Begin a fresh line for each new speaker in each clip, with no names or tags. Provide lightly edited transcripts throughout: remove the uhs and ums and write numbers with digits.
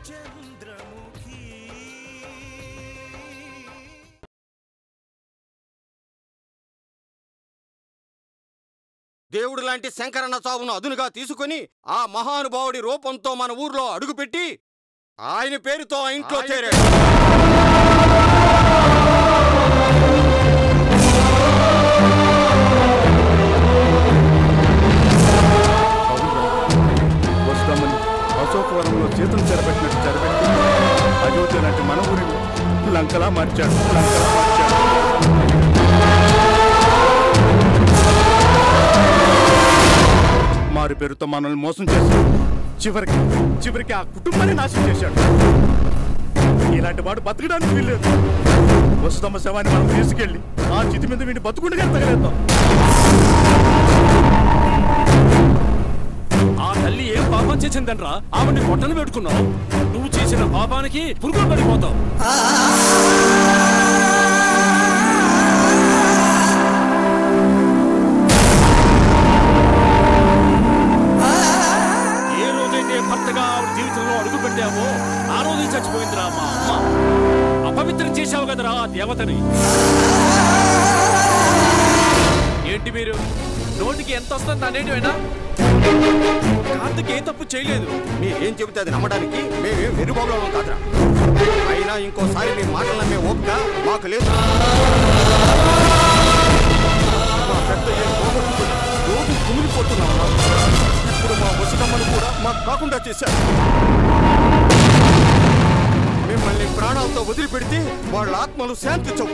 చంద్రముఖి దేవుడు లాంటి శంకరన్న చావును అదునుగా తీసుకుని ఆ మహానుభావుడి రూపంతో మన ఊర్లో అడుగుపెట్టి ఆయన పేరుతో ఆ ఇంట్లో చేరాడు.
అశోకవరంలో చేతులు చెరబెట్టినట్టు చెరబెట్టి అయోధ్య లాంటి మన ఊరిని లంకలా మార్చాడు. మారి పేరుతో మనల్ని మోసం చేశాడు. చివరికి ఆ కుటుంబాన్ని నాశనం చేశాడు. ఇలాంటి వాడు బతకడానికి వీల్లేదు. వసుదమ్మ శవాన్ని మనం తీసుకెళ్ళి ఆ చితి మీద వీడిని బతుకుండగా తగలేద్దాం.
ఆ తల్లి ఏం పాపం చేసిందనరా ఆవిడ్ని పొట్టలు పెట్టుకున్నావు. నువ్వు చేసిన పాపానికి పురుగులు పడిపోతావు. ఏ రోజైతే భర్తగా ఆవిడ జీవితంలో అడుగు పెట్టావో ఆ రోజు చచ్చిపోయిందిరా మా అమ్మ. అపవిత్రం చేశావు కదరా ఆ దేవతని. ఏంటి మీరు నోటికి ఎంత వస్తుంది అనేటివేనా? కార్తిక్ ఏ తప్పు చేయలేదు.
మీరేం చెబితే అది నమ్మడానికి మేమేం వెరుబాబులో కాదురా. అయినా ఇంకోసారి మీ మాటలు నమ్మే ఓపిక మాకు లేదు. మా పెద్ద రోజు కుమిలిపోతున్నాం. ఇప్పుడు మా వసుదమ్మను కూడా మాకు కాకుండా చేశారు. మిమ్మల్ని ప్రాణాలతో వదిలిపెడితే వాళ్ళ ఆత్మలు శాంతించవు.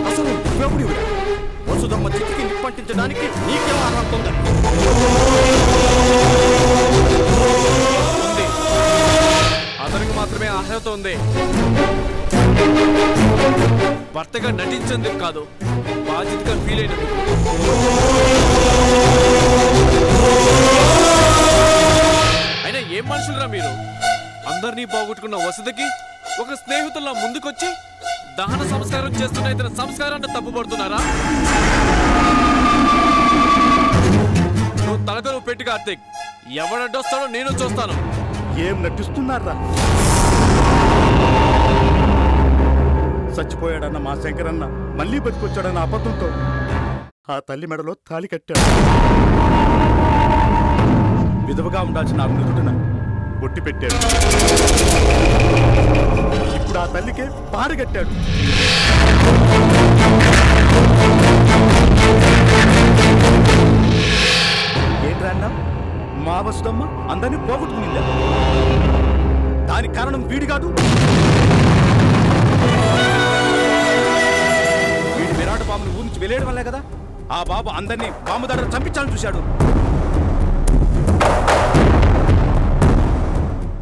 అసలు నువ్వెవడివిరా? వసుదమ్మ చితికి నిప్పంటించడానికి నీకేం అర్హత ఉందా?
ఉంది, అతనికి మాత్రమే అర్హత ఉంది. భర్తగా నటించేందుకు కాదు, బాధ్యతగా ఫీల్ అయినందుకు. అయినా ఏం మనుషులరా మీరు? అందరినీ పోగొట్టుకున్న వసతికి ఒక స్నేహితుల్లా ముందుకొచ్చి దహన సంస్కారం చేస్తున్న ఇతర సంస్కారాన్ని తప్పుపడుతున్నారా? నువ్వు తలకలు పెట్టి కార్తీక్, ఎవడడ్డొస్తాడో నేను చూస్తాను.
ఏం నటిస్తున్నారా? చచ్చిపోయాడన్న మా శంకరన్న మళ్ళీ బతికొచ్చాడన్న అబద్ధంతో ఆ తల్లి మెడలో తాళి కట్టాడు. విధవగా ఉండాల్సిన ఆ మృదుడున ఒట్టి పెట్టాడు. ఇప్పుడు ఆ తల్లికే పారి కట్టాడు. ఏంట్రన్నా మా వసుదమ్మ అందరినీ పోగొట్టుకునిందా? దానికి కారణం వీడి కాదు. వీడి విరాట బాబుని ఊరి నుంచి వెళ్ళేయడం వల్లే కదా ఆ బాబు అందరినీ బాంబు దాడి చంపించాలని చూశాడు.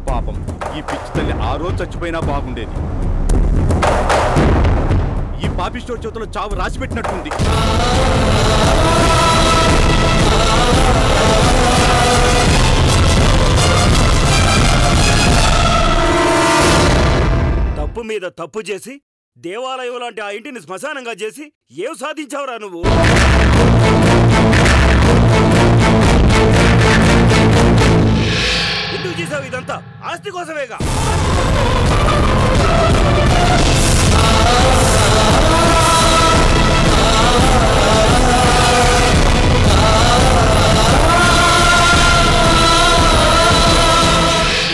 పాపం ఈ పిచ్చి తల్లి ఆ రోజు చచ్చిపోయినా బాగుండేది. ఈ పాపిస్టోర్ చేతిలో చావు రాసిపెట్టినట్టుంది.
తప్పు మీద తప్పు చేసి దేవాలయం లాంటి ఆ ఇంటిని శ్మశానంగా చేసి ఏం సాధించావురా నువ్వు? ఎందుకు చేసావు ఇదంతా? ఆస్తి కోసమేగా.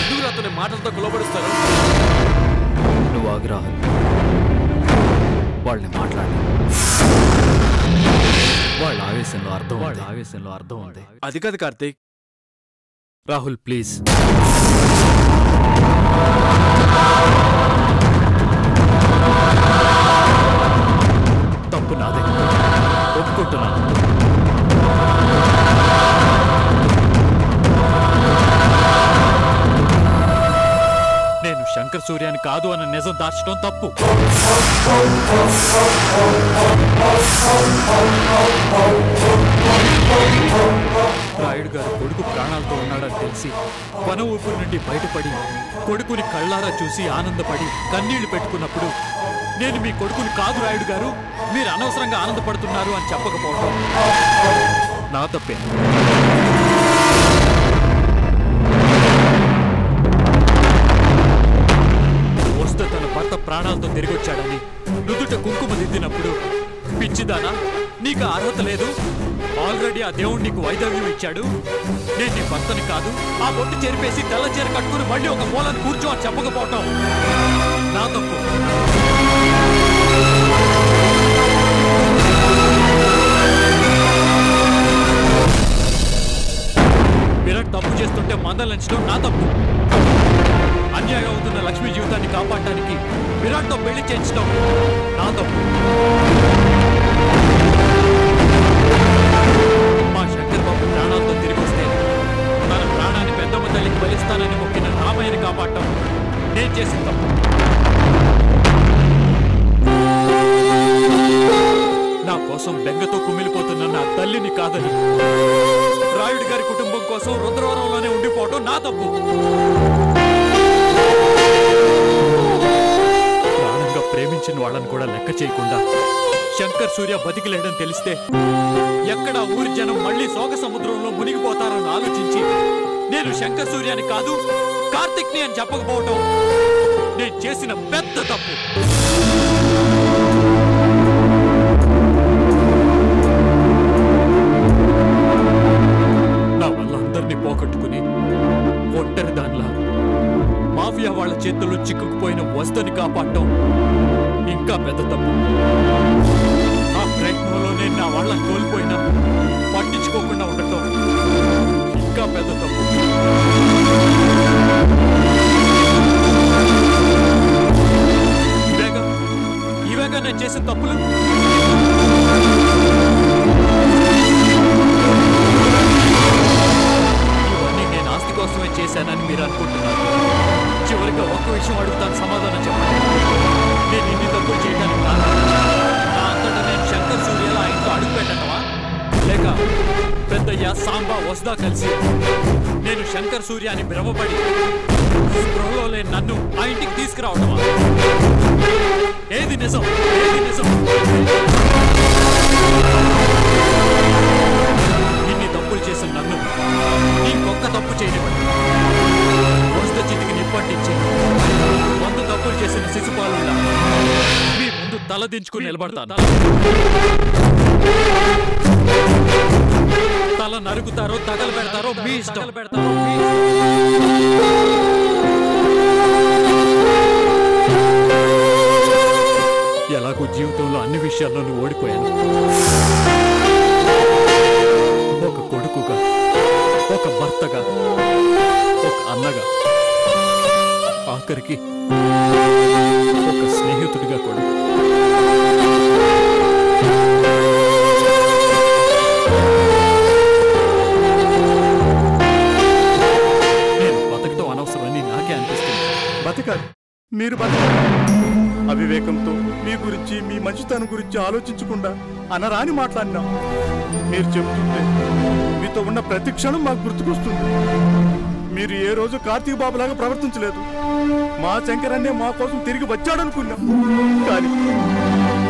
ఎందుకు అతని మాటలతో కులబడుస్తారు?
నువ్వు ఆగిరా, వాళ్ళని మాట్లాడి. వాళ్ళ ఆవేశంలో అర్థం ఉంది.
అది కాదు కార్తీక్.
రాహుల్ ప్లీజ్. తప్పు నాదే, ఒప్పుకుంటున్నాను. నేను శంకర్ సూర్యాన్ని కాదు అన్న నిజం దాచడం తప్పు. రాయుడు గారు కొడుకు ప్రాణాలతో ఉన్నాడని తెలిసి వన ఊపిరి నుండి బయటపడి కొడుకుని కళ్ళారా చూసి ఆనందపడి కన్నీళ్లు పెట్టుకున్నప్పుడు నేను మీ కొడుకుని కాదు రాయుడు గారు, మీరు అనవసరంగా ఆనందపడుతున్నారు అని చెప్పకపోవడం నా తప్పే. ప్రాణాలతో తిరిగొచ్చాడని నుదుట కుంకుమ దిద్దినప్పుడు పిచ్చిదానా నీకు అర్హత లేదు, ఆల్రెడీ ఆ దేవుడు నీకు వైదవ్యం ఇచ్చాడు, నేను నీ భర్తని కాదు, ఆ బొట్టు చెరిపేసి తెల్ల చీర కట్టుకుని మళ్ళీ ఒక మూలను కూర్చో అని చెప్పకపోవటం నా తప్పు. విరాట్ తప్పు చేస్తుంటే మందలించడం నా తప్పు. అన్యాయం అవుతున్న లక్ష్మి జీవితాన్ని కాపాడటానికి విరాట్తో పెళ్లి చేయించడం నా తప్పు. మా శంకర్ బాబు ప్రాణాలతో తిరిగి వస్తే తన ప్రాణాన్ని పెద్దమ్మ తల్లికి బలిస్తానని మొక్కిన రామయ్యని కాపాడటం నేను చేసిన తప్పు. నా కోసం బెంగతో కుమిలిపోతున్న నా తల్లిని కాదని రాయుడు గారి కుటుంబం కోసం రుద్రవరంలోనే ఉండిపోవటం నా తప్పు. ప్రాణంగా ప్రేమించిన వాళ్ళని కూడా లెక్క చేయకుండా శంకర్ సూర్య బతికిలేడని తెలిస్తే ఎక్కడ ఊరి జనం మళ్ళీ శోక సముద్రంలో మునిగిపోతారని ఆలోచించి నేను శంకర్ సూర్యాని కాదు కార్తిక్ని అని చెప్పకపోవటం నేను చేసిన పెద్ద తప్పు. నా వల్ల అందరినీ పోగొట్టుకుని ఒంటరి దానిలా మాఫియా వాళ్ళ చేతుల్లో చిక్కుకుపోయిన వస్తుని కాపాడటం ఇంకా పెద్ద తప్పు. ఆ ప్రయత్నంలో నేను నా వాళ్ళని కోల్పోయినా పట్టించుకోకుండా ఉండటం ఇంకా పెద్ద తప్పు. ఇవేగా నేను చేసిన తప్పులు. ఇవన్నీ నేను ఆస్తి కోసమే చేశానని మీరు అనుకుంటున్నారు. చివరిగా ఒక్క విషయం అడుగుతాను, సమాధానం చెప్పండి. నేను ఇన్ని తప్పులు చేయడానికి కాదు, నా అంతటా నేను శంకర్ సూర్యలా ఇంట్లో అడుగు పెట్టటమా, లేక పెద్దయ్య సాంబా వస్దా కలిసి నేను శంకర్ సూర్య అని భ్రమపడి స్పృహలో లేని నన్ను ఆ ఇంటికి తీసుకురావటమా? ఏది నిజం? ఏది నిజం? ఇన్ని తప్పులు చేసిన నన్ను ఇంకొక తప్పు చేయనివ్వండి. వస్త చితికి నిప్పంటించి 100 తప్పులు చేసిన శిశుపాలులా మీ ముందు తలదించుకుని నిలబడతాను. తల నరుకుతారో తగలు పెడతారో మీ ఇష్టం. ఎలాగో జీవితంలో అన్ని విషయాల్లోనూ ఓడిపోయాను. ఒక కొడుకుగా, ఒక భర్తగా, ఒక అన్నగా, ఆఖరికి ఒక స్నేహితుడిగా కూడా. నేను బతకటం అనవసరమని నాకే అనిపిస్తుంది.
బతకాలి, మీరు బతకాలి. అవివేకంతో మీ గురించి, మీ మంచితనం గురించి ఆలోచించకుండా అనరాని మాట్లాడినా మీరు చెబుతుంటే మీతో ఉన్న ప్రతి క్షణం మాకు గుర్తుకొస్తుంది. మీరు ఏ రోజు కార్తీక్ బాబులాగా ప్రవర్తించలేదు. మా శంకరన్నే మా కోసం తిరిగి వచ్చాడనుకున్నాం. కానీ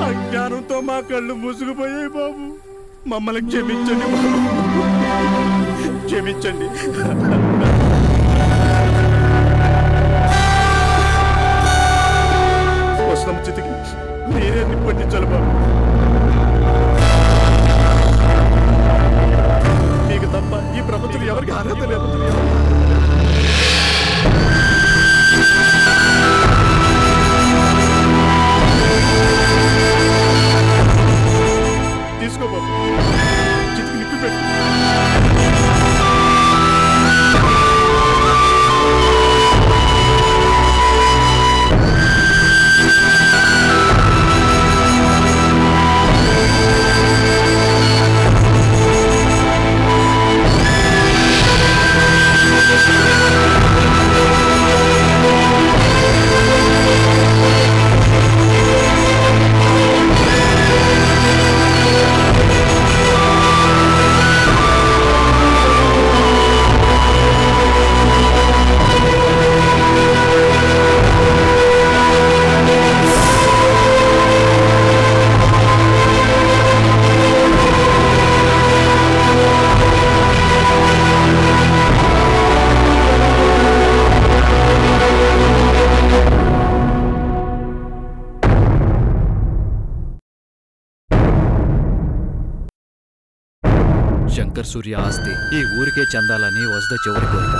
అజ్ఞానంతో మా కళ్ళు మూసుకుపోయాయి బాబు. మమ్మల్ని క్షమించండి బాబు, క్షమించండి. వస్త్రం చితికి మీరే నిప్పండించాలి బాబు. మీకు తప్ప ఈ ప్రపంచంలో ఎవరికి అర్హత లేదు. తీసుకో బాబు, చితికి నిప్పి పెట్టు.
శంకర్ సూర్య ఆస్తి ఈ ఊరికే చెందాలని వసుధ చివరి కోరిక.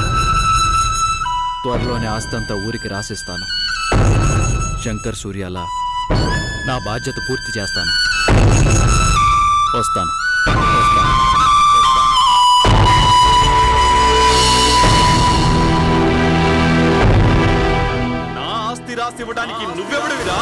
త్వరలోనే ఆస్తి అంతా ఊరికి రాసిస్తాను. శంకర్ సూర్యలా నా బాధ్యత పూర్తి చేస్తాను. వస్తాను.
నా ఆస్తి రాసి ఇవ్వడానికి నువ్వెవడివిరా?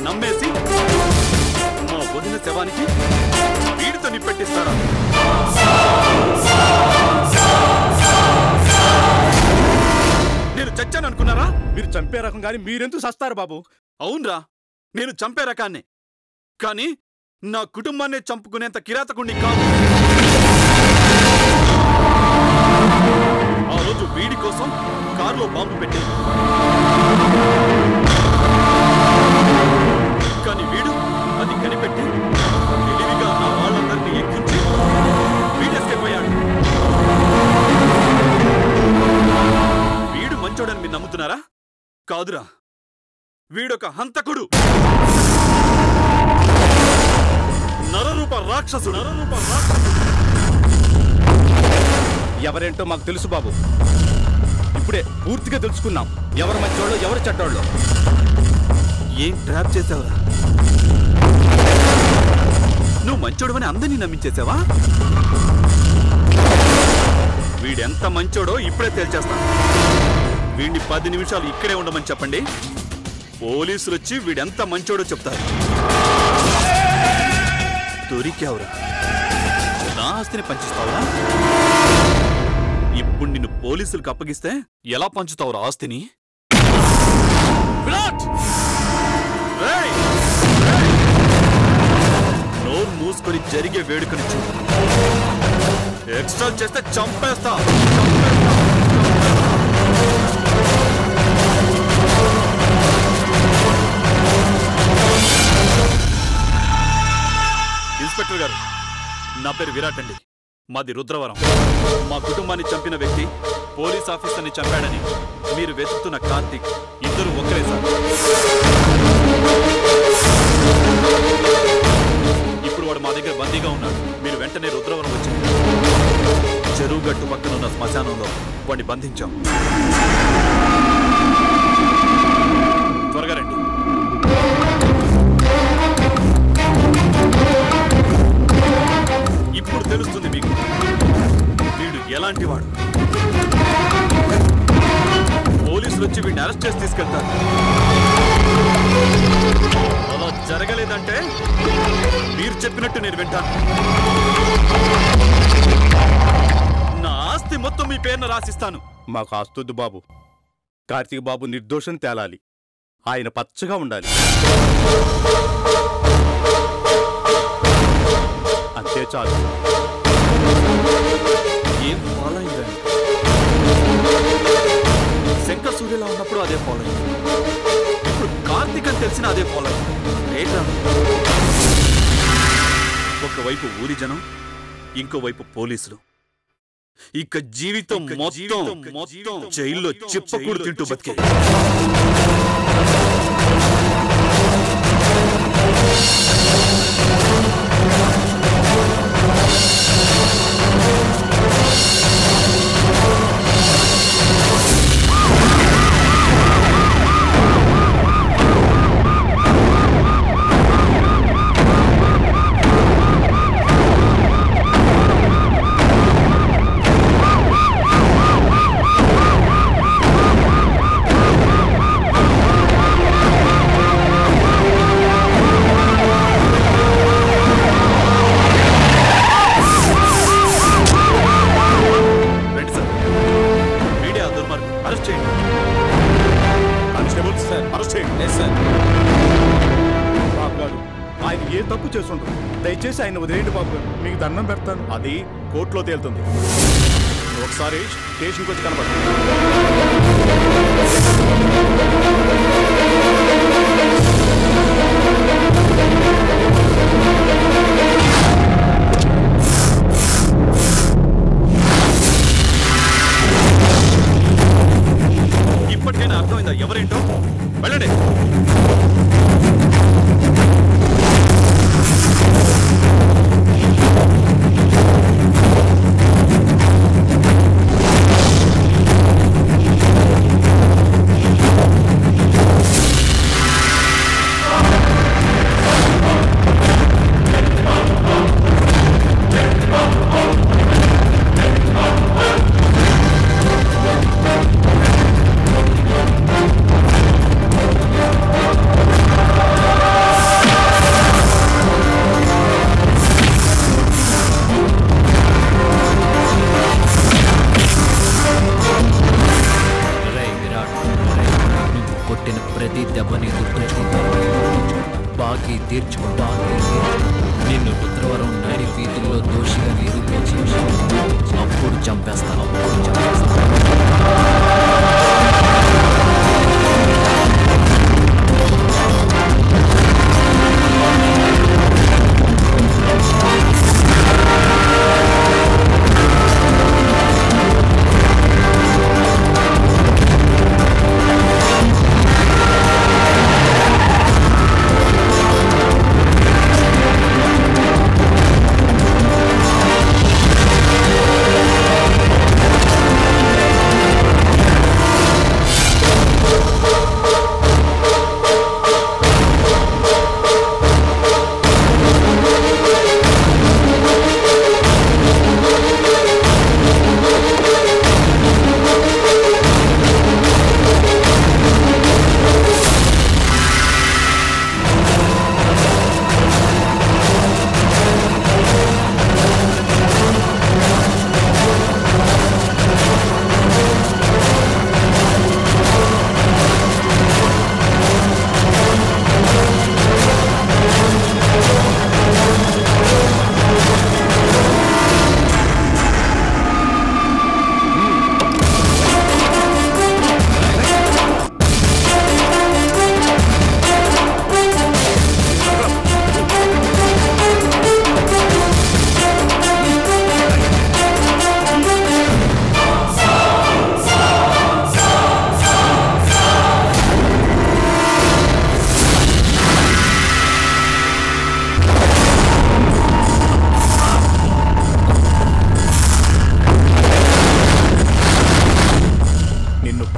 నమ్మేసి మా వదిన శవానికి వీడితో నిప్పెట్టిస్తారా? నేను చచ్చాను అనుకున్నారా?
మీరు చంపే రకం కానీ మీరెందుకు సస్తారు బాబు?
అవునరా, నేను చంపే రకాన్ని, కానీ నా కుటుంబాన్నే చంపుకునేంత కిరాతకుణ్ణి కాదు. ఆ రోజు వీడి కోసం కారులో బాంబు పెట్టాను, కానీ వీడు అది కనిపెట్టి తెలివిగా నా వాళ్ళందరినీ ఎక్కించి వీడెస్కెళ్ళిపోయాడు. వీడు మంచోడని మీరు నమ్ముతున్నారా? కాదురా, వీడొక హంతకుడు, నరరూప రాక్షసుడు.
ఎవరేంటో మాకు తెలుసు బాబు. ఇప్పుడే పూర్తిగా తెలుసుకున్నాం ఎవరు మంచోళ్ళు ఎవరు చెడ్డోళ్ళు.
ఏం ట్రాప్ చేసావురా? నువ్వు మంచోడు అని అందరినీ నమ్మించేసావా? వీడెంత మంచోడో ఇప్పుడే తేల్చేస్తా. వీడిని 10 నిమిషాలు ఇక్కడే ఉండమని చెప్పండి, పోలీసులు వచ్చి వీడెంత మంచోడో చెప్తారు. దొరికావురా, నా ఆస్తిని పంచిస్తావురా? ఇప్పుడు నిన్ను పోలీసులకు అప్పగిస్తే ఎలా పంచుతావురా ఆస్తిని? నోరు మూసుకొని జరిగే వేడుకని చూడు. ఎక్స్ట్రా చేస్తే చంపేస్తా. ఇన్స్పెక్టర్ గారు, నా పేరు విరాట్ అండి, మాది రుద్రవరం. మా కుటుంబాన్ని చంపిన వ్యక్తి పోలీస్ ఆఫీసర్ని చంపాడని మీరు వెతుకుతున్న కార్తీక్, ఇద్దరు ఒక్కరే సార్. ఇప్పుడు వాడు మా దగ్గర బందీగా ఉన్నాడు. మీరు వెంటనే రుద్రవరం వచ్చి చెరువు గట్టు పక్కన ఉన్న శ్మశానంలో వాడిని బంధించాం. త్వరగా రండి. ఇప్పుడు తెలుస్తుంది మీకు వీడు ఎలాంటి వాడు. పోలీసులు వచ్చి వీడిని అరెస్ట్ చేసి తీసుకెళ్తారు. అలా జరగలేదంటే మీరు చెప్పినట్టు నేను వింటాను. నా ఆస్తి మొత్తం మీ పేరున రాసిస్తాను.
మాకు ఆస్తొద్దు బాబు. కార్తీక్ బాబు నిర్దోషం తేలాలి, ఆయన పచ్చగా ఉండాలి, అంతే చాలు.
ఏం ఫాలో అయ్యారు? శంకర్ సూర్యలా ఉన్నప్పుడు అదే ఫాలో అయ్యింది, ఇప్పుడు కార్తీక్ అని తెలిసిన అదే ఫాలో అయ్యింది. ఒకవైపు ఊరి జనం, ఇంకోవైపు పోలీసులు. ఇక జీవితం మొత్తం జైల్లో చిప్పకూడు తింటూ బతికే. తప్పు చేసుంటారు. దయచేసి ఆయన వదిలేయండి బాబు గారు, మీకు దండం పెడతాను.
అది కోర్టులో తేలుతుంది. ఒకసారి స్టేషన్కి వచ్చి కనబడు. ఇప్పటికైనా అర్థమైందా ఎవరేంటో? వెళ్ళండి.
నిన్ను రుద్రవరం నడి వీధుల్లో దోషిగా నిరూపించి అప్పుడు చంపేస్తాను.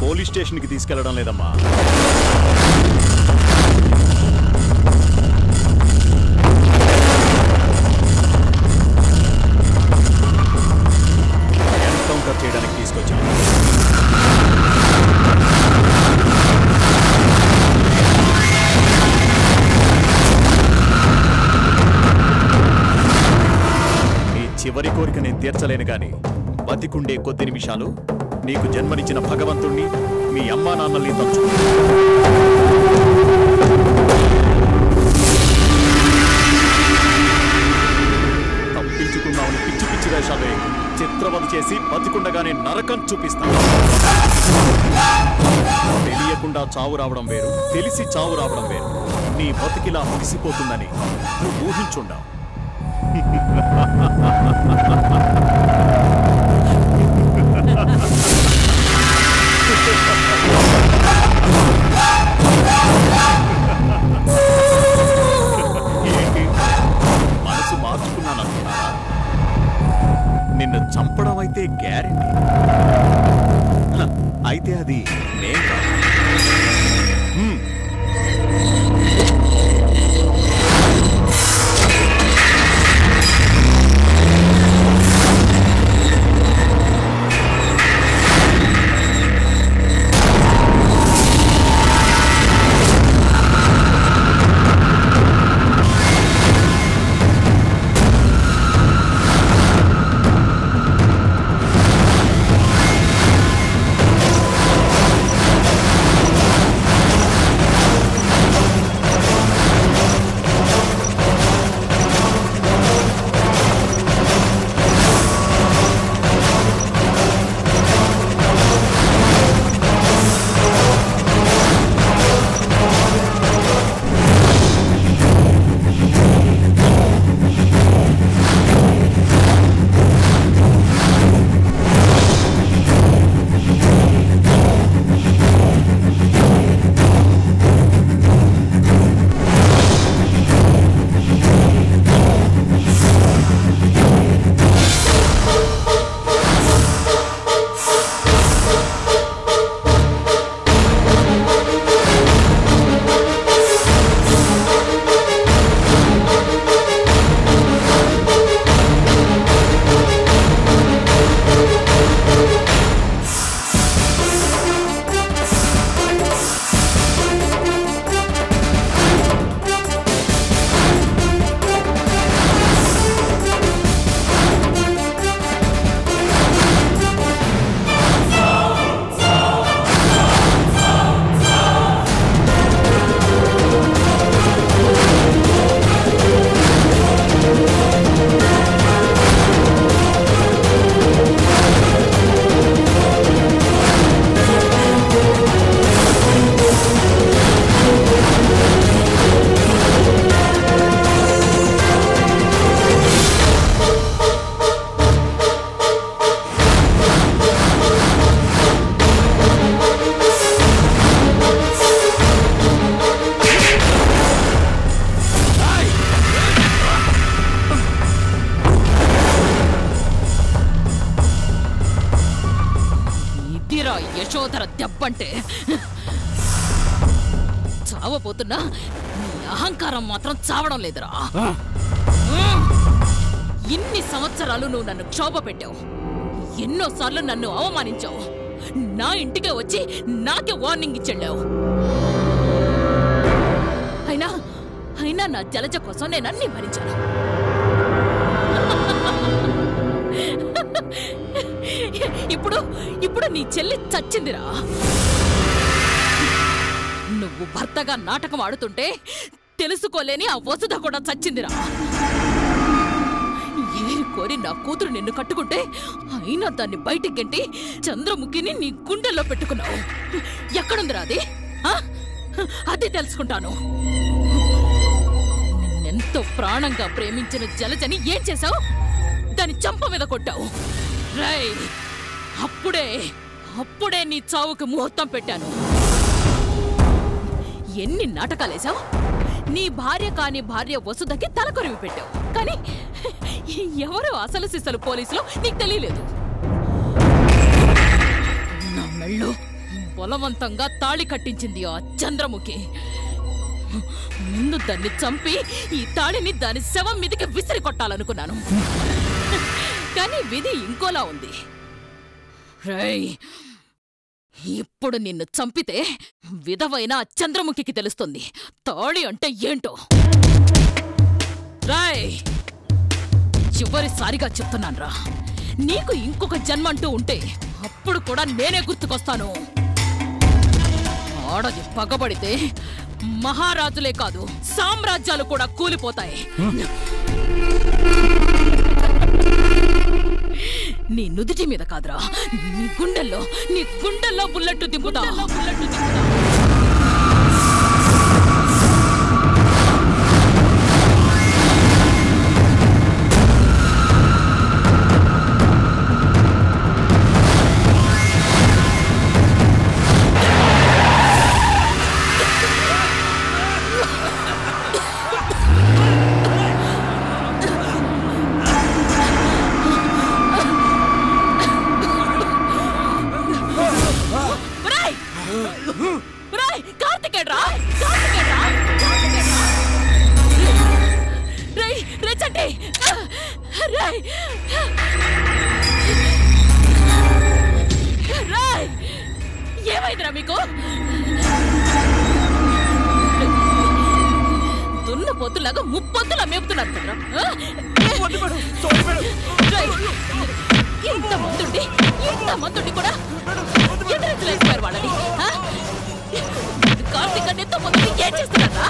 పోలీస్ స్టేషన్కి తీసుకెళ్లడం లేదమ్మా. ఎన్కౌంటర్ చేయడానికి తీసుకొచ్చాను. నీ చివరి కోరిక నేను తీర్చలేను గాని బతికుండే కొద్ది నిమిషాలు నీకు జన్మనిచ్చిన భగవంతుణ్ణి మీ అమ్మా నాన్నల్ని తలుచుకో. తప్పించుకున్నామని పిచ్చి పిచ్చి వేషాలు చిత్రవధ చేసి బతికుండగానే నరకం చూపిస్తాను. తెలియకుండా చావు రావడం వేరు, తెలిసి చావు రావడం వేరు. నీ బతికిలా ముగిసిపోతుందని నువ్వు ఊహించుండావు. ఏంటి మనసు మార్చుకున్నాననుకున్నారా? నిన్ను చంపడం అయితే గ్యారెంటీ. అయితే అది నేను కాదు.
ఇదిరా యశోధర దెబ్బంటే. చావబోతున్నా నీ అహంకారం మాత్రం చావడం లేదురా. ఇన్ని సంవత్సరాలు నువ్వు నన్ను క్షోభ పెట్టావు, ఎన్నోసార్లు నన్ను అవమానించావు, నా ఇంటికే వచ్చి నాకే వార్నింగ్ ఇచ్చెళ్ళావు. అయినా నా జలజ కోసం నేను అన్ని భరించాను. ఇప్పుడు నీ చెల్లి చచ్చిందిరా. నువ్వు భర్తగా నాటకం ఆడుతుంటే తెలుసుకోలేని ఆ వసుధ కూడా చచ్చిందిరా. ఏరి కోరి నా కూతురు నిన్ను కట్టుకుంటే అయినా దాన్ని బయటికి గంటి చంద్రముఖిని నీ గుండెల్లో పెట్టుకున్నావు. ఎక్కడుందిరా అది? అది తెలుసుకుంటాను. నిన్నెంతో ప్రాణంగా ప్రేమించిన జలజని ఏం చేశావు? దాని చంప మీద కొట్టావు. రేయ్, అప్పుడే నీ చావుకి ముహూర్తం పెట్టాను. ఎన్ని నాటకాలేశావు? నీ భార్య కాని భార్య వసుధకి తలకొరివి పెట్టావు. కానీ ఎవరు అసలు సిసలు పోలీసులు నీకు తెలియలేదు. నా మెళ్ళో బలవంతంగా తాళి కట్టించింది ఆ చంద్రముఖి. ముందు దాన్ని చంపి ఈ తాళిని దాని శవం మీదకి విసిరి కొట్టాలనుకున్నాను. కానీ విధి ఇంకోలా ఉంది. రేయ్, ఇప్పుడు నిన్ను చంపితే విధవైన చంద్రముఖికి తెలుస్తుంది తాళి అంటే ఏంటో. రాయ్, చివరిసారిగా చెప్తున్నాన్రా, నీకు ఇంకొక జన్మ అంటూ ఉంటే అప్పుడు కూడా నేనే గుర్తుకొస్తాను. ఆడది పగబడితే మహారాజులే కాదు సామ్రాజ్యాలు కూడా కూలిపోతాయి. నీ నుదిటి మీద కాదురా, నీ గుండెల్లో బుల్లెట్ దింపుతా. ఏమైందిరా మీకు? దున్న పొద్దులాగా ముప్పొద్దులా మేపుతున్నారు కదరా. ఇంతమంది కూడా ఎదురెచ్చలేకపోయారు వాళ్ళని. కార్తీక్ ఎంతో మంది ఏం చేస్తున్నారా?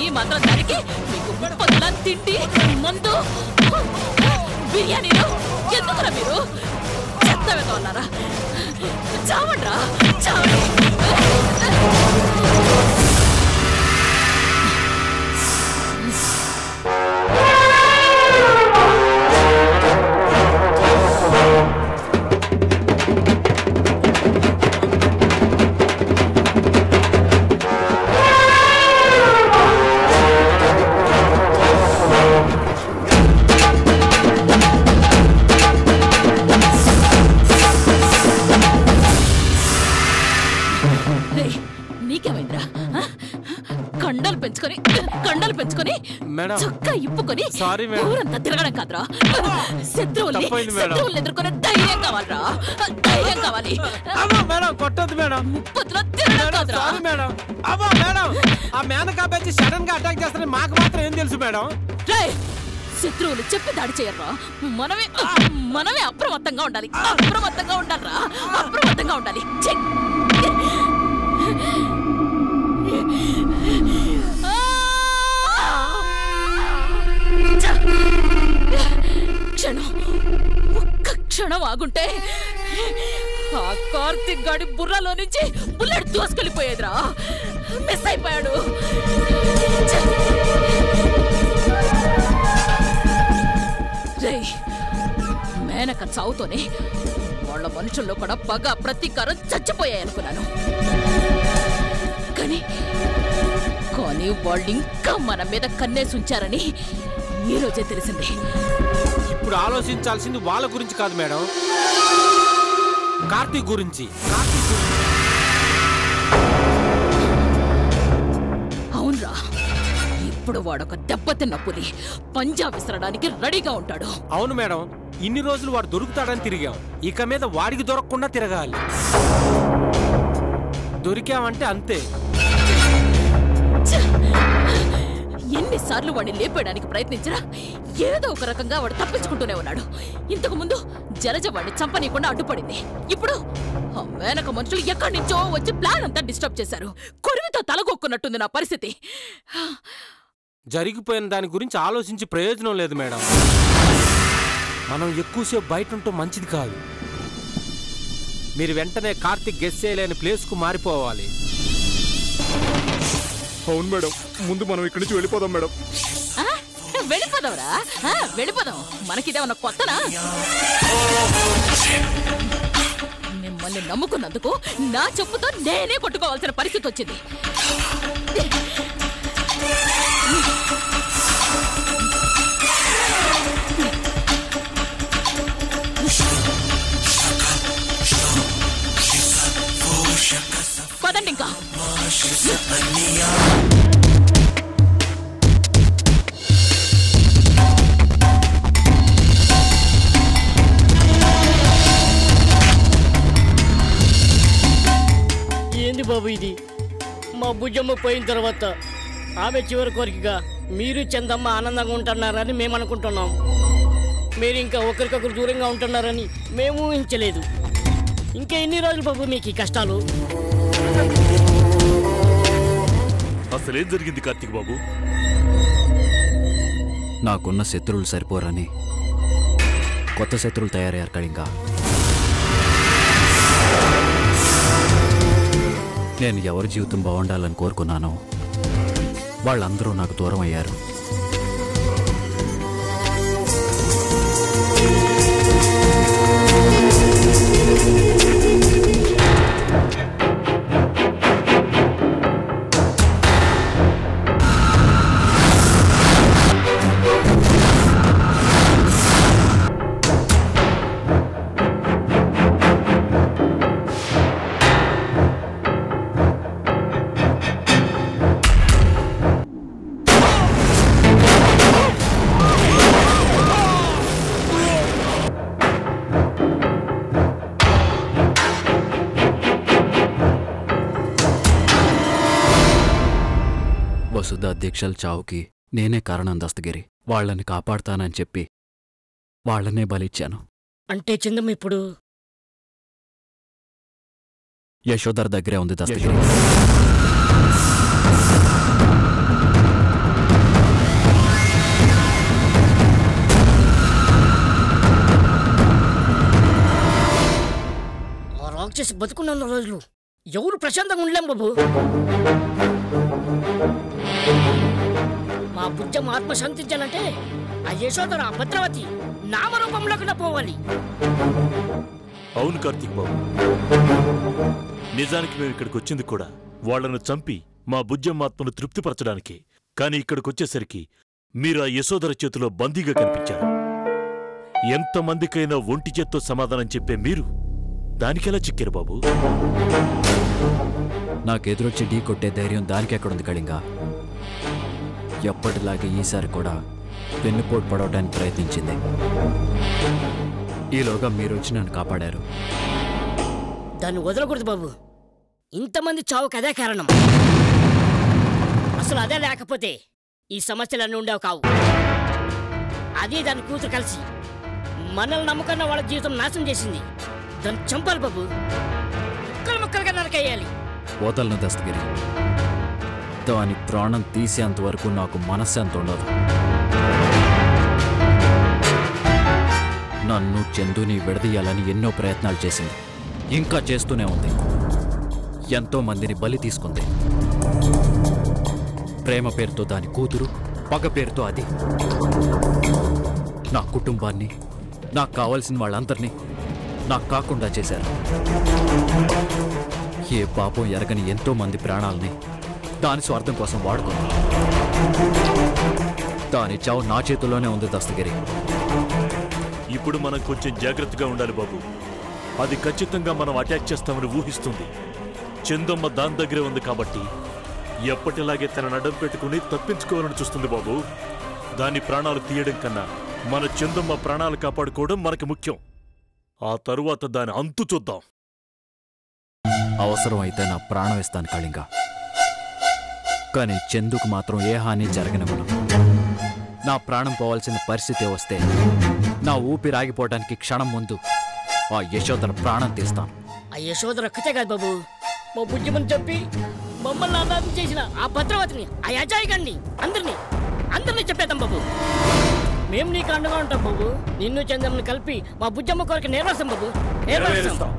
ఈ మాత్రం దానికి మీకు ముప్పొద్దులా తిండి, మందు, బిర్యానీలు ఎందుకురా మీరు? చెత్తగా ఉన్నారా? చావండ్రా, చావండి. నీకేమైందిరా? కండలు పెంచుకొని చక్కా ఇప్పుకొని ఊరంతా తిరగడం కాదురా. శత్రువుల్ని ఎదుర్కొనే ధైర్యం కావాలరా, ధైర్యం కావాలి.
కొట్టద్దు మేడం,
ముప్పట్లో తిరగడం కాదురా.
ఆ మేనకా వచ్చి సడన్ గా అటాక్ చేస్తారని మాకు మాత్రం ఏం తెలుసు మేడం?
శత్రువులు చెప్పి దాడి చేయర్రా. మనమే అప్రమత్తంగా ఉండాలి, అప్రమత్తంగా ఉండాలిరా, అప్రమత్తంగా ఉండాలి. ఒక్క క్షణం ఆగుంటే ఆ కార్తీక్ గాడి బుర్రలో నుంచి బుల్లెట్ దూసుకెళ్ళిపోయేదిరా. మిస్ అయిపోయాడు. మేనక చావుతోనే వాళ్ళ మనుషుల్లో కూడా పగ ప్రతీకారం చచ్చిపోయాయనుకున్నాను. కానీ వాళ్ళు ఇంకా మన మీద కన్నేసి ఉంచారని ఈ రోజే తెలిసింది.
ఇప్పుడు ఆలోచించాల్సింది వాళ్ళ గురించి కాదు మేడం, కార్తీక్ గురించి.
అవునరా, ఇప్పుడు వాడొక దెబ్బతిన్న పులి, పంజా విసరడానికి రెడీగా ఉంటాడు.
అవును మేడం, ఇన్ని రోజులు వాడు దొరుకుతాడని తిరిగాం, ఇక మీద వాడికి దొరకకుండా తిరగాలి. దొరికామంటే అంతే.
ఎన్నిసార్లు వాడిని లేపేయడానికి ప్రయత్నించినా ఏదో ఒక రకంగా వాడు తప్పించుకుంటూనే ఉన్నాడు. ఇంతకు ముందు జలజ వాడిని చంపనీయకుండా అడ్డుపడింది. ఇప్పుడు ఆ మేనక మనుషులు ఎక్కడి నుంచో వచ్చి ప్లాన్ అంతా డిస్టర్బ్ చేశారు. కొరివితో తలగొక్కున్నట్టుంది నా పరిస్థితి.
జరిగిపోయిన దాని గురించి ఆలోచించి ప్రయోజనం లేదు మేడం. మనం ఎక్కువసేపు బయట ఉంటూ మంచిది కాదు. మీరు వెంటనే కార్తీక్ గెస్ చేయలేని ప్లేస్కు మారిపోవాలి.
అవును మేడం, ముందు మనం ఇక్కడి నుంచి వెళ్ళిపోదాం మేడం.
వెళ్ళిపోదాంరా, వెళ్ళిపోదాం. మనకిదేమన్నా కొత్తనా? మిమ్మల్ని నమ్ముకున్నందుకు నా చెప్పుతో నేనే కొట్టుకోవాల్సిన పరిస్థితి వచ్చింది. పదండి ఇంకా.
ఏంది బాబు ఇది? మా బుజ్జమ్మ పోయిన తర్వాత ఆమె చివరి కోరికగా మీరు చందమ్మ ఆనందంగా ఉంటున్నారని మేము అనుకుంటున్నాం. మీరు ఇంకా ఒకరికొకరు దూరంగా ఉంటున్నారని మేము ఊహించలేదు. ఇంకా ఎన్ని రోజులు బాబు మీకు ఈ కష్టాలు?
అసలేం జరిగింది కార్తీక్ బాబు?
నాకున్న శత్రువులు సరిపోరని కొత్త శత్రువులు తయారయ్యారు కళింగా. నేను ఎవరి జీవితం బాగుండాలని కోరుకున్నానో వాళ్ళందరూ నాకు దూరం అయ్యారు. వసుధ దీక్షల చావుకి నేనే కారణం దస్తగిరి. వాళ్ళని కాపాడుతానని చెప్పి వాళ్ళనే బలిచ్చాను.
అంటే చందమ్మ ఇప్పుడు
యశోధర్ దగ్గరే ఉంది దస్తగిరి.
ఆ రాక్షసి బతుకున్న రోజులు ఎవరు ప్రశాంతంగా ఉండలేం బాబు. మా బుజ్జమ్మ ఆత్మ శాంతించాలంటే ఆ యశోధర ఆ భద్రవతి నామరూపంలోకి పోవాలి.
అవును కార్తీక్ బాబు, నిజానికి మేము ఇక్కడికి వచ్చింది కూడా వాళ్లను చంపి మా బుజ్జమ్మాత్మను తృప్తిపరచడానికి. కానీ ఇక్కడికొచ్చేసరికి మీరు ఆ యశోధర చేతిలో బందీగా కనిపించారు. ఎంతమందికైనా ఒంటి చేత్తో సమాధానం చెప్పే మీరు దానికెలా చిక్కారు బాబు?
నాకెదురొచ్చి ఢీ కొట్టే ధైర్యం దానికెక్కడుంది కళింగా. ఎప్పటిలాగే ఈసారి కూడా వెన్నుపోటు పడవడానికి ప్రయత్నించింది. ఈలోగా మీరొచ్చి నన్ను కాపాడారు.
దాన్ని వదలకూడదు బాబు. ఇంతమంది చావుకు అదే కారణం. అసలు అదే లేకపోతే ఈ సమస్యలన్నీ ఉండేవి కావు. అదే దాని కూతురు కలిసి మనల్ని నమ్మకన్న వాళ్ళ జీవితం నాశనం చేసింది. దాన్ని చంపాలి బాబు, ముక్కలు ముక్కలుగా నరకేయాలి.
వదలను దస్తగిరి. దాని ప్రాణం తీసేంత వరకు నాకు మనశ్శాంతి ఉండదు. నన్ను చందుని విడదీయాలని ఎన్నో ప్రయత్నాలు చేసింది, ఇంకా చేస్తూనే ఉంది. ఎంతో మందిని బలి తీసుకుంది. ప్రేమ పేరుతో దాని కూతురు, పగ పేరుతో అది. నా కుటుంబాన్ని, నాకు కావాల్సిన వాళ్ళందరినీ నాకు కాకుండా చేశారు. ఏ పాపం ఎరగని ఎంతో మంది ప్రాణాలని దాని స్వార్థం కోసం వాడుకుంది. దాని చావు నా చేతుల్లోనే ఉంది దస్తగిరి.
ఇప్పుడు మనం కొంచెం జాగ్రత్తగా ఉండాలి బాబు. అది ఖచ్చితంగా మనం అటాక్ చేస్తామని ఊహిస్తుంది. చందమ్మ దాని దగ్గరే ఉంది కాబట్టి ఎప్పటిలాగే తన నడం పెట్టుకుని తప్పించుకోవాలని చూస్తుంది బాబు. దాని ప్రాణాలు తీయడం కన్నా మన చందమ్మ ప్రాణాలు కాపాడుకోవడం మనకి ముఖ్యం. ఆ తరువాత దాని అంతు చూద్దాం.
అవసరమైతే నా ప్రాణం ఇస్తాను కళింగ, కానీ చందుకు మాత్రం ఏ హాని జరగనివ్వను. నా ప్రాణం పోవాల్సిన పరిస్థితి వస్తే నా ఊపిరి ఆగిపోవడానికి క్షణం ముందు ఆ యశోదర ప్రాణం తీస్తాను.
ఆ యశోదర ఒక్కతే కాదు బాబు, మా బుజ్జమని చెప్పి మమ్మల్ని అనాథం చేసిన ఆ భద్రవతిని, ఆ అజాయిగాన్ని అందరినీ చెప్పేద్దాం బాబు. మేము నీకు అండగా ఉంటాం బాబు. నిన్ను చంద్రమ్మని కలిపి మా బుజ్జమ్మ కోరిక నెరవేర్స్తాం బాబు, నెరవేర్స్తాం.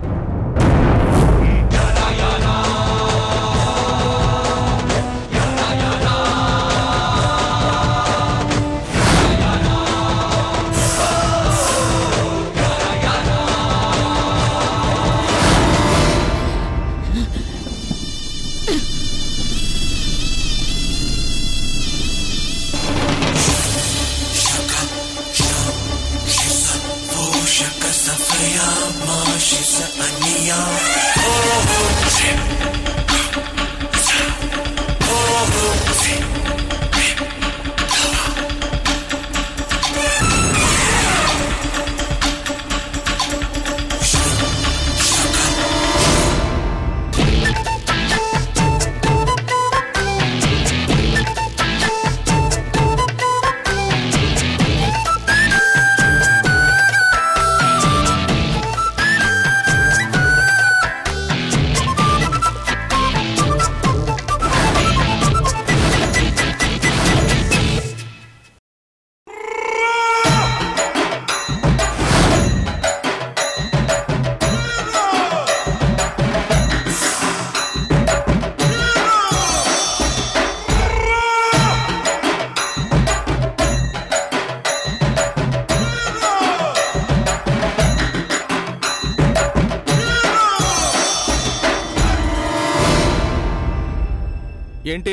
ఏంటి?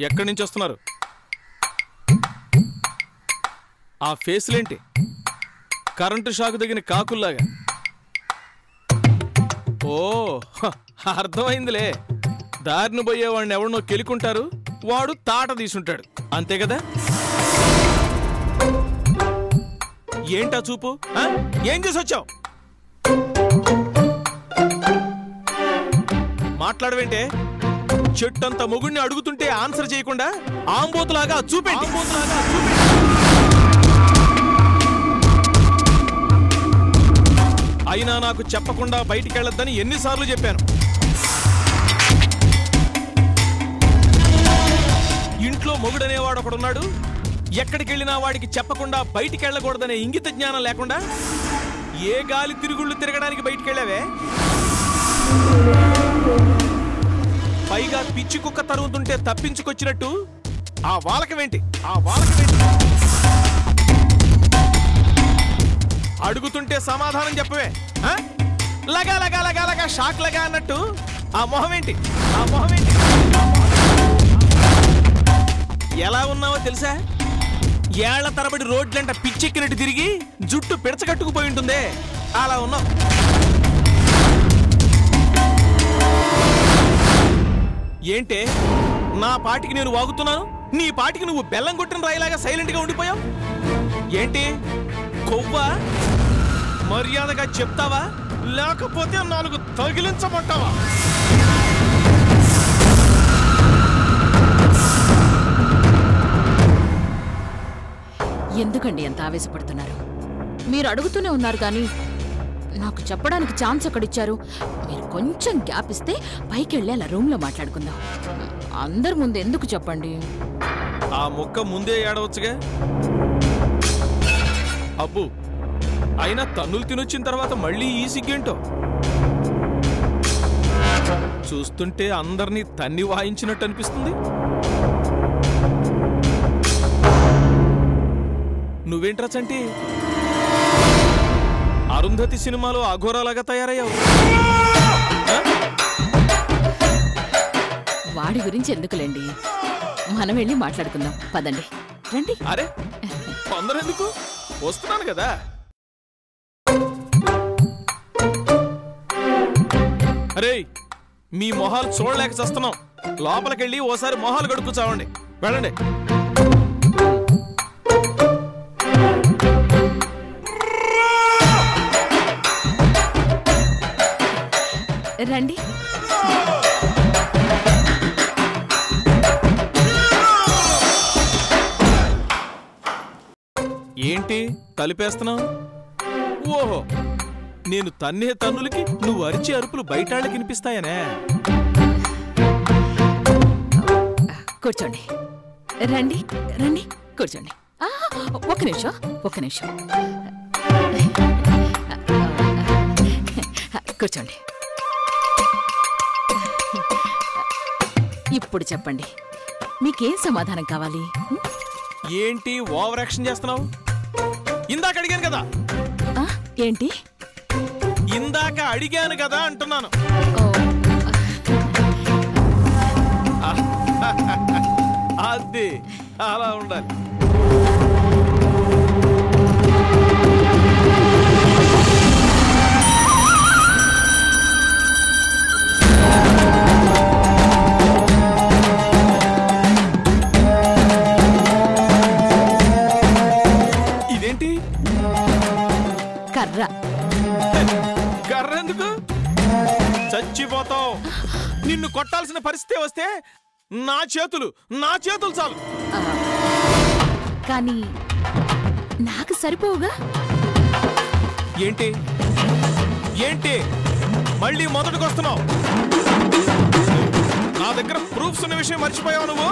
ఎక్కడి నుంచి వస్తున్నారు? ఆ ఫేస్లేంటి? కరెంటు షాకు తగిన కాకుల్లాగా. ఓ అర్థమైందిలే. దారిని పోయేవాడిని ఎవరినో కెలుకుంటారు, వాడు తాట తీసుంటాడు, అంతే కదా? ఏంటా చూపు? ఏం చేసి వచ్చావు? మాట్లాడవేంటే? చెట్టంతా మొగుడిని అడుగుతుంటే ఆన్సర్ చేయకుండా ఆంబోతులాగా చూపెట్టి. అయినా నాకు చెప్పకుండా బయటికి వెళ్ళొద్దని ఎన్నిసార్లు చెప్పాను. ఇంట్లో మొగుడనేవాడు ఒకడున్నాడు, ఎక్కడికి వెళ్ళినా వాడికి చెప్పకుండా బయటికి వెళ్ళకూడదనే ఇంగిత జ్ఞానం లేకుండా ఏ గాలి తిరుగుళ్ళు తిరగడానికి బయటికి వెళ్ళావే? పైగా పిచ్చి కుక్క తరుగుతుంటే తప్పించుకొచ్చినట్టు ఆ వాలకమేంటి? అడుగుతుంటే సమాధానం చెప్పవే? లగా లగా లగా లగా షాక్ లగా అన్నట్టు ఆ మొహమేంటి? ఎలా ఉన్నావో తెలుసా? ఏళ్ల తరబడి రోడ్లంట పిచ్చెక్కినట్టు తిరిగి జుట్టు పిడచగట్టుకుపోయి ఉంటుందే, అలా ఉన్నావు. ఏంటే నా పాటికి నేను వాగుతున్నాను, నీ పాటికి నువ్వు బెల్లం కొట్టిన రాయిలాగా సైలెంట్ గా ఉండిపోయావు ఏంటి? కొవ్వా? మర్యాదగా చెప్తావా లేకపోతే నాలుగు తగిలించమంటావా?
ఎందుకండి ఎంత ఆవేశపడుతున్నారు? మీరు అడుగుతూనే ఉన్నారు కానీ నాకు చెప్పడానికి ఛాన్స్ ఎక్కడిచ్చారు? మీరు కొంచెం గ్యాప్ ఇస్తే పైకి వెళ్ళి అలా రూమ్లో మాట్లాడుకుందాం. అందరి ముందు ఎందుకు చెప్పండి?
ఆ ముక్క ముందే ఏడవచ్చుగా. అబ్బు, అయినా తన్నులు తినొచ్చిన తర్వాత మళ్ళీ ఈ సిగ్గేంటో? చూస్తుంటే అందరినీ తన్ని వాయించినట్టు అనిపిస్తుంది. నువ్వేంట్రా చంటి? అరుంధతి సినిమాలో అఘోరాలాగా తయారయ్యావు.
వాడి గురించి ఎందుకులేండి, మనం వెళ్ళి మాట్లాడుకుందాం పదండి. రండి.
అరే తొందర ఎందుకు, వస్తున్నాను కదా. అరే మీ మొహాలు చూడలేక చస్తున్నాం. లోపలికెళ్ళి ఓసారి మొహాలు కడుక్కు చావండి. వెళ్ళండి.
రండి.
ఏంటి తలిపేస్తున్నావు? ఓహో, నేను తన్నే తన్నులకి నువ్వు అరిచే అరుపులు బయటాళ్ళకి వినిపిస్తాయనే.
కూర్చోండి. రండి రండి కూర్చోండి. ఒక్క నిమిషం, ఒక్క నిమిషం. కూర్చోండి. ఇప్పుడు చెప్పండి, మీకేం సమాధానం కావాలి?
ఏంటి ఓవర్ యాక్షన్ చేస్తున్నావు? ఇందాక అడిగాను కదా.
ఏంటి?
ఇందాక అడిగాను కదా అంటున్నాను. అది అలా ఉండాలి. ఇదేంటి?
కర్ర.
కర్ర ఎందుకు? చచ్చిపోతావు. నిన్ను కొట్టాల్సిన పరిస్థితి వస్తే నా చేతులు చాలు.
కానీ నాకు సరిపోవుగా.
ఏంటి ఏంటి మళ్ళీ మొదటికి వస్తున్నావు? నా దగ్గర ప్రూఫ్స్ ఉన్న విషయం మర్చిపోయావు నువ్వు.